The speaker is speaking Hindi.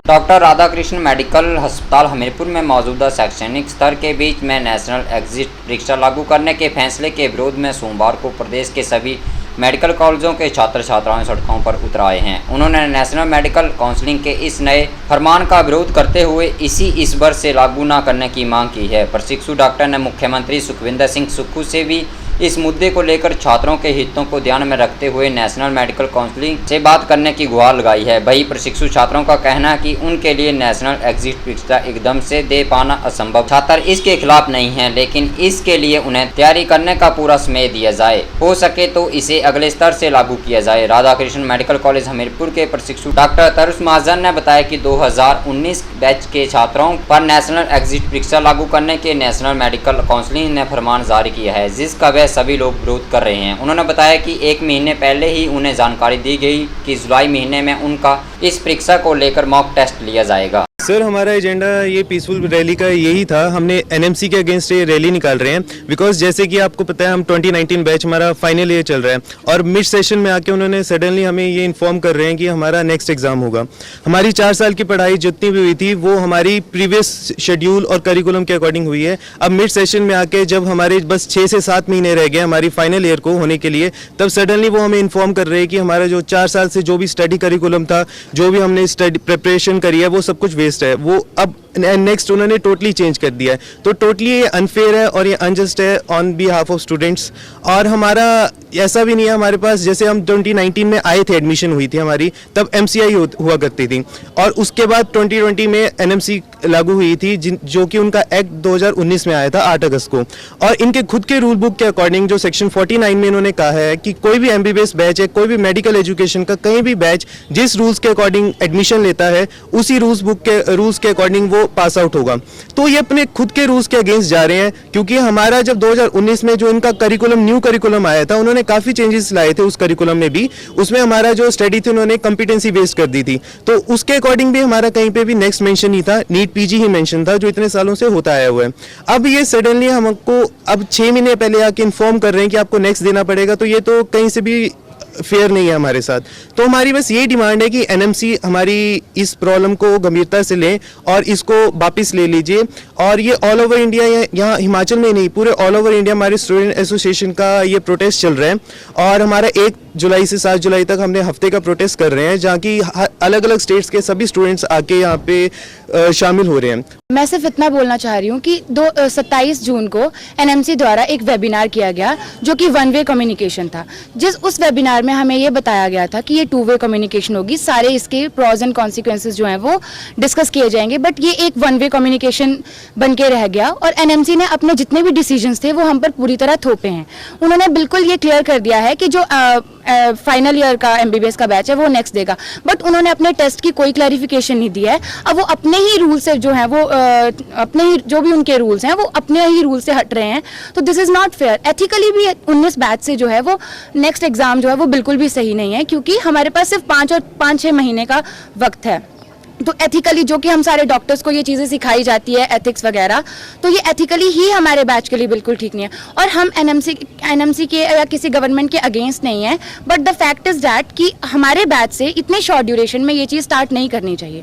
डॉक्टर राधाकृष्ण मेडिकल अस्पताल हमीरपुर में मौजूदा शैक्षणिक स्तर के बीच में नेशनल एग्जिट परीक्षा लागू करने के फैसले के विरोध में सोमवार को प्रदेश के सभी मेडिकल कॉलेजों के छात्र छात्राएं सड़कों पर उतर आए हैं। उन्होंने नेशनल मेडिकल काउंसिलिंग के इस नए फरमान का विरोध करते हुए इस वर्ष से लागू न करने की मांग की है। प्रशिक्षु डॉक्टर ने मुख्यमंत्री सुखविंदर सिंह सुक्खू से भी इस मुद्दे को लेकर छात्रों के हितों को ध्यान में रखते हुए नेशनल मेडिकल काउंसिलिंग से बात करने की गुहार लगाई है। वही प्रशिक्षु छात्रों का कहना है कि उनके लिए नेशनल एग्जिट परीक्षा एकदम से दे पाना असंभव। छात्र इसके खिलाफ नहीं हैं, लेकिन इसके लिए उन्हें तैयारी करने का पूरा समय दिया जाए, हो सके तो इसे अगले स्तर से लागू किया जाए। राधाकृष्ण मेडिकल कॉलेज हमीरपुर के प्रशिक्षु डॉक्टर तरुष महाजन ने बताया कि 2019 बैच के छात्रों पर नेशनल एग्जिट परीक्षा लागू करने के नेशनल मेडिकल काउंसिलिंग ने फरमान जारी किया है, जिसका वह सभी लोग विरोध कर रहे हैं। उन्होंने बताया कि 1 महीने पहले ही उन्हें जानकारी दी गई कि जुलाई महीने में उनका इस परीक्षा को लेकर मॉक टेस्ट लिया जाएगा। सर, हमारा एजेंडा ये पीसफुल रैली का यही था। हमने एनएमसी के अगेंस्ट ये रैली निकाल रहे हैं बिकॉज जैसे कि आपको पता है हम 2019 बैच हमारा फाइनल ईयर चल रहा है और मिड सेशन में आके उन्होंने सडनली हमें ये इन्फॉर्म कर रहे हैं कि हमारा नेक्स्ट एग्जाम होगा। हमारी 4 साल की पढ़ाई जितनी भी हुई थी वो हमारी प्रीवियस शेड्यूल और करिकुलम के अकॉर्डिंग हुई है। अब मिड सेशन में आके जब हमारे बस 6 से 7 महीने रह गए हमारी फाइनल ईयर को होने के लिए, तब सडनली वो हमें इन्फॉर्म कर रहे हैं कि हमारा जो 4 साल से जो भी स्टडी करिकुलम था, जो भी हमने स्टडी प्रिपरेशन करी है, वो सब कुछ वेस्ट है। वो अब नेक्स्ट उन्होंने टोटली चेंज कर दिया है। तो टोटली ये अनफेयर है और ये अनजस्ट है ऑन बिहाफ ऑफ स्टूडेंट्स। और हमारा ऐसा भी नहीं है, हमारे पास जैसे हम 2019 में आए थे, एडमिशन हुई थी हमारी, तब एमसीआई हुआ करती थी और उसके बाद 2020 में एनएमसी लागू हुई थी, जो कि उनका एक्ट 2019 में आया था 8 अगस्त को। और इनके खुद के रूल बुक के अकॉर्डिंग जो सेक्शन 49 में इन्होंने कहा है कि कोई भी एमबीबीएस बैच है, कोई भी मेडिकल एजुकेशन का कहीं भी बैच जिस रूल्स के अकॉर्डिंग एडमिशन लेता है उसी रूल्स के अकॉर्डिंग वो पास आउट होगा। तो ये अपने खुद के रूल्स के अगेंस्ट जा रहे हैं, क्योंकि हमारा जब 2019 में जो इनका करिकुलम न्यू करिकुलम आया था, उन्होंने काफी चेंजेस लाए थे उस करिकुलम में भी। उसमें हमारा जो स्टडी थी उन्होंने कॉम्पिटेंसी बेस्ड कर दी थी, तो उसके अकॉर्डिंग भी हमारा कहीं पे भी नेक्स्ट मेंशन नहीं था, नीट पीजी ही मेंशन था, जो इतने सालों से होता आया हुआ है। अब ये सडनली हमको अब 6 महीने पहले आके इन्फॉर्म कर रहे हैं कि आपको नेक्स्ट देना पड़ेगा, तो ये तो कहीं से भी फेयर नहीं है हमारे साथ। तो हमारी बस ये डिमांड है कि एनएमसी हमारी इस प्रॉब्लम को गंभीरता से लें और इसको वापस ले लीजिए। और ये ऑल ओवर इंडिया, यहाँ हिमाचल में ही नहीं, पूरे ऑल ओवर इंडिया हमारे स्टूडेंट एसोसिएशन का ये प्रोटेस्ट चल रहा है और हमारा 1 जुलाई से 7 जुलाई तक हमने हफ्ते का प्रोटेस्ट कर रहे हैं, जहाँ की अलग अलग स्टेट्स के सभी स्टूडेंट्स आके यहाँ पे शामिल हो रहे हैं। मैं सिर्फ इतना बोलना चाह रही हूँ कि 27 जून को एनएमसी द्वारा एक वेबिनार किया गया जो कि 1 वे कम्युनिकेशन था। उस वेबिनार में हमें ये बताया गया था कि ये 2 वे कम्युनिकेशन होगी, सारे इसके प्रॉज एंड कॉन्सिक्वेंसेस जो हैं वो डिस्कस किए जाएंगे, बट ये एक 1 वे कम्युनिकेशन बन के रह गया और एनएमसी ने अपने जितने भी डिसीजंस थे वो हम पर पूरी तरह थोपे हैं। उन्होंने बिल्कुल ये क्लियर कर दिया है कि जो फाइनल ईयर का एमबीबीएस का बैच है वो नेक्स्ट देगा, बट उन्होंने अपने टेस्ट की कोई क्लैरिफिकेशन नहीं दिया है। अब वो अपने ही रूल से जो है वो अपने ही जो भी उनके रूल्स हैं वो अपने ही रूल से हट रहे हैं, तो this is not fair. Ethically भी 19 बैच से जो है वो नेक्स्ट एग्जाम जो है वो बिल्कुल भी सही नहीं है, क्योंकि हमारे पास सिर्फ 5-6 महीने का वक्त है। तो एथिकली जो कि हम सारे डॉक्टर्स को ये चीज़ें सिखाई जाती है, एथिक्स वगैरह, तो ये एथिकली ही हमारे बैच के लिए बिल्कुल ठीक नहीं है। और हम एनएमसी के या किसी गवर्नमेंट के अगेंस्ट नहीं है, but the fact is that कि हमारे बैच से इतने शॉर्ट ड्यूरेशन में ये चीज़ स्टार्ट नहीं करनी चाहिए।